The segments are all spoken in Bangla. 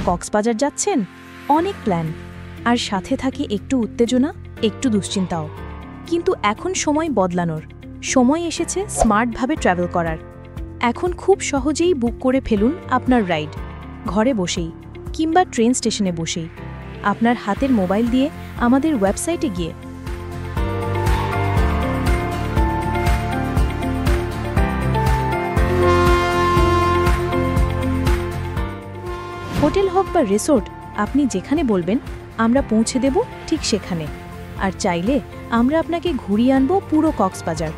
কক্সবাজার যাচ্ছেন, অনেক প্ল্যান, আর সাথে থাকে একটু উত্তেজনা, একটু দুশ্চিন্তাও। কিন্তু এখন সময় বদলানোর, সময় এসেছে স্মার্টভাবে ট্রাভেল করার। এখন খুব সহজেই বুক করে ফেলুন আপনার রাইড, ঘরে বসেই কিংবা ট্রেন স্টেশনে বসেই, আপনার হাতের মোবাইল দিয়ে আমাদের ওয়েবসাইটে গিয়ে। হোটেল হোক বা রিসোর্ট, আপনি যেখানে বলবেন আমরা পৌঁছে দেব ঠিক সেখানে। আর চাইলে আমরা আপনাকে ঘুরিয়ে আনব পুরো কক্সবাজার।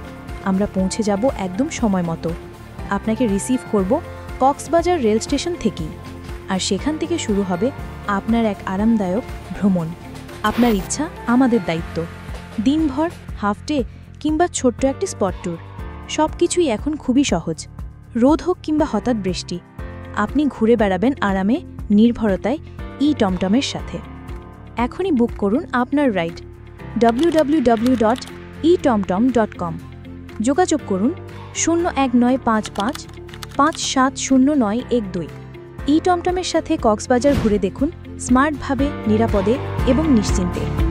আমরা পৌঁছে যাব একদম সময় মতো। আপনাকে রিসিভ করব কক্সবাজার রেল স্টেশন থেকেই। আর সেখান থেকে শুরু হবে আপনার এক আরামদায়ক ভ্রমণ। আপনার ইচ্ছা, আমাদের দায়িত্ব। দিনভর, হাফ ডে কিংবা ছোট্ট একটি স্পট ট্যুর, সব কিছুই এখন খুবই সহজ। রোদ হোক কিংবা হঠাৎ বৃষ্টি, আপনি ঘুরে বেড়াবেন আরামে, নির্ভরতায় টমটমের সাথে। এখনই বুক করুন আপনার রাইড www.etomtom.com। যোগাযোগ করুন 01955570912। টমটমের সাথে কক্সবাজার ঘুরে দেখুন স্মার্টভাবে, নিরাপদে এবং নিশ্চিন্তে।